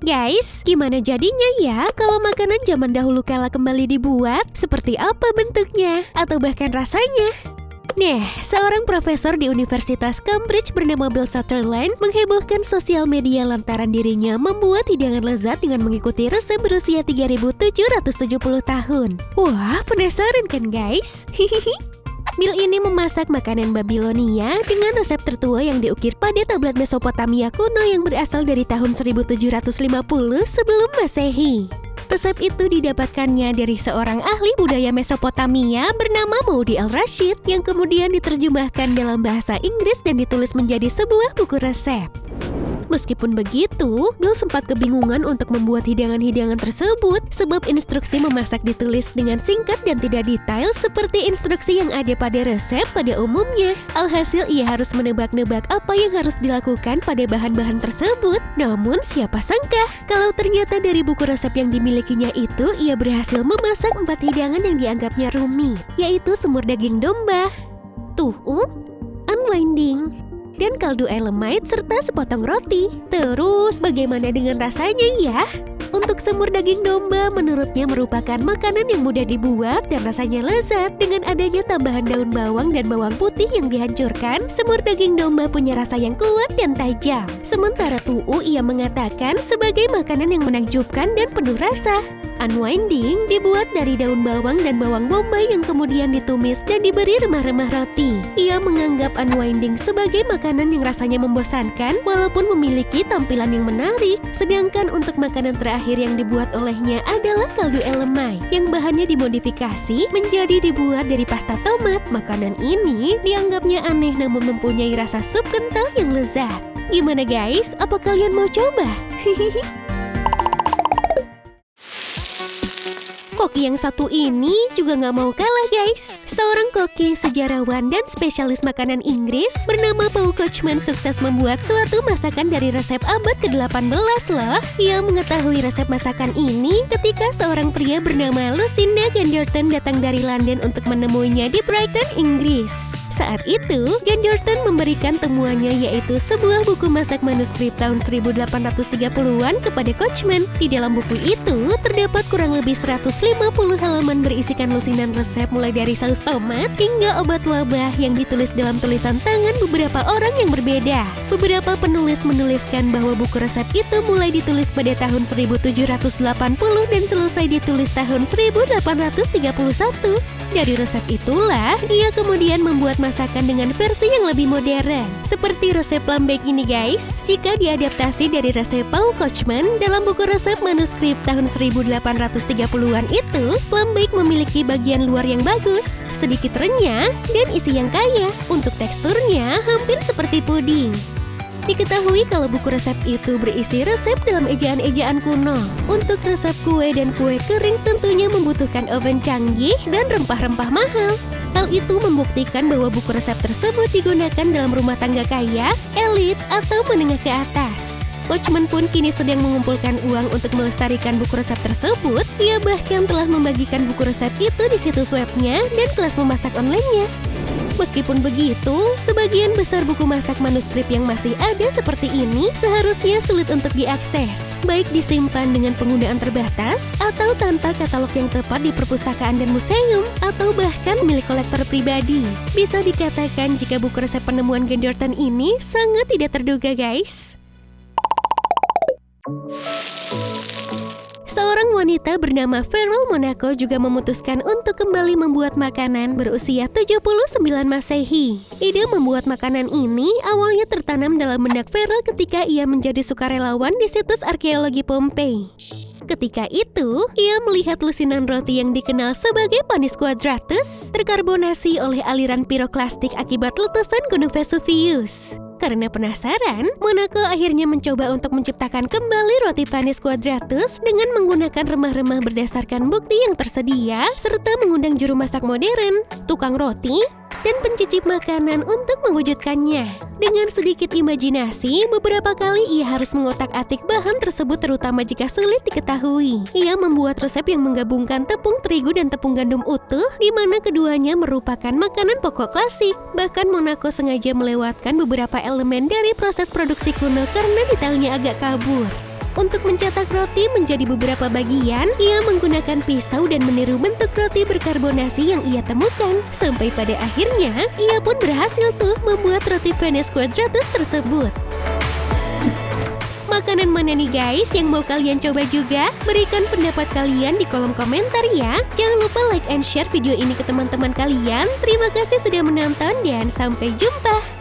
Guys, gimana jadinya ya kalau makanan zaman dahulu kala kembali dibuat? Seperti apa bentuknya? Atau bahkan rasanya? Nah, seorang profesor di Universitas Cambridge bernama Bill Sutherland menghebohkan sosial media lantaran dirinya membuat hidangan lezat dengan mengikuti resep berusia 3.770 tahun. Wah, penasaran kan guys? Bill ini memasak makanan Babilonia dengan resep tertua yang diukir pada tablet Mesopotamia kuno yang berasal dari tahun 1750 sebelum Masehi. Resep itu didapatkannya dari seorang ahli budaya Mesopotamia bernama Maudi Al-Rashid yang kemudian diterjemahkan dalam bahasa Inggris dan ditulis menjadi sebuah buku resep. Meskipun begitu, Bill sempat kebingungan untuk membuat hidangan-hidangan tersebut sebab instruksi memasak ditulis dengan singkat dan tidak detail seperti instruksi yang ada pada resep pada umumnya. Alhasil ia harus menebak-nebak apa yang harus dilakukan pada bahan-bahan tersebut. Namun siapa sangka kalau ternyata dari buku resep yang dimilikinya itu ia berhasil memasak 4 hidangan yang dianggapnya rumit, yaitu semur daging domba, unwinding, dan kaldu Elamite serta sepotong roti. Terus bagaimana dengan rasanya ya? Untuk semur daging domba menurutnya merupakan makanan yang mudah dibuat dan rasanya lezat. Dengan adanya tambahan daun bawang dan bawang putih yang dihancurkan, semur daging domba punya rasa yang kuat dan tajam. Sementara ia mengatakan sebagai makanan yang menakjubkan dan penuh rasa. Unwinding dibuat dari daun bawang dan bawang bombay yang kemudian ditumis dan diberi remah-remah roti. Ia menganggap unwinding sebagai makanan yang rasanya membosankan walaupun memiliki tampilan yang menarik. Sedangkan untuk makanan terakhir yang dibuat olehnya adalah kaldu Elamite yang bahannya dimodifikasi menjadi dibuat dari pasta tomat. Makanan ini dianggapnya aneh namun mempunyai rasa sup kental yang lezat. Gimana guys? Apa kalian mau coba? Koki yang satu ini juga nggak mau kalah guys. Seorang koki, sejarawan, dan spesialis makanan Inggris bernama Paul Coachman sukses membuat suatu masakan dari resep abad ke-18 loh. Ia mengetahui resep masakan ini ketika seorang pria bernama Lucinda Ganderton datang dari London untuk menemuinya di Brighton, Inggris. Saat itu, Ganderton memberikan temuannya yaitu sebuah buku masak manuskrip tahun 1830-an kepada Coachman. Di dalam buku itu terdapat kurang lebih 150 halaman berisikan lusinan resep mulai dari saus tomat hingga obat wabah yang ditulis dalam tulisan tangan beberapa orang yang berbeda. Beberapa penulis menuliskan bahwa buku resep itu mulai ditulis pada tahun 1780 dan selesai ditulis tahun 1831. Dari resep itulah, ia kemudian membuat masakan dengan versi yang lebih modern. Seperti resep lambek ini guys, jika diadaptasi dari resep Paul Coachman dalam buku resep manuskrip tahun 1830-an itu, lambek memiliki bagian luar yang bagus, sedikit renyah, dan isi yang kaya. Untuk teksturnya hampir seperti puding. Diketahui kalau buku resep itu berisi resep dalam ejaan-ejaan kuno. Untuk resep kue dan kue kering tentunya membutuhkan oven canggih dan rempah-rempah mahal. Hal itu membuktikan bahwa buku resep tersebut digunakan dalam rumah tangga kaya, elit, atau menengah ke atas. Coachman pun kini sedang mengumpulkan uang untuk melestarikan buku resep tersebut. Ia bahkan telah membagikan buku resep itu di situs webnya dan kelas memasak online-nya. Meskipun begitu, sebagian besar buku masak manuskrip yang masih ada seperti ini seharusnya sulit untuk diakses, baik disimpan dengan penggunaan terbatas atau tanpa katalog yang tepat di perpustakaan dan museum, atau bahkan milik kolektor pribadi. Bisa dikatakan jika buku resep penemuan Ganderton ini sangat tidak terduga guys. Seorang wanita bernama Farrell Monaco juga memutuskan untuk kembali membuat makanan berusia 79 Masehi. Ide membuat makanan ini awalnya tertanam dalam benak Farrell ketika ia menjadi sukarelawan di situs arkeologi Pompei. Ketika itu, ia melihat lusinan roti yang dikenal sebagai Panis Quadratus terkarbonasi oleh aliran piroklastik akibat letusan Gunung Vesuvius. Karena penasaran, Monaco akhirnya mencoba untuk menciptakan kembali roti Panis Quadratus dengan menggunakan remah-remah berdasarkan bukti yang tersedia, serta mengundang juru masak modern, tukang roti, dan pencicip makanan untuk mewujudkannya. Dengan sedikit imajinasi, beberapa kali ia harus mengotak-atik bahan tersebut terutama jika sulit diketahui. Ia membuat resep yang menggabungkan tepung terigu dan tepung gandum utuh, di mana keduanya merupakan makanan pokok klasik. Bahkan Monaco sengaja melewatkan beberapa elemen dari proses produksi kuno karena detailnya agak kabur. Untuk mencetak roti menjadi beberapa bagian, ia menggunakan pisau dan meniru bentuk roti berkarbonasi yang ia temukan. Sampai pada akhirnya, ia pun berhasil tuh membuat roti panes quadratus tersebut. Makanan mana nih guys yang mau kalian coba juga? Berikan pendapat kalian di kolom komentar ya. Jangan lupa like and share video ini ke teman-teman kalian. Terima kasih sudah menonton dan sampai jumpa.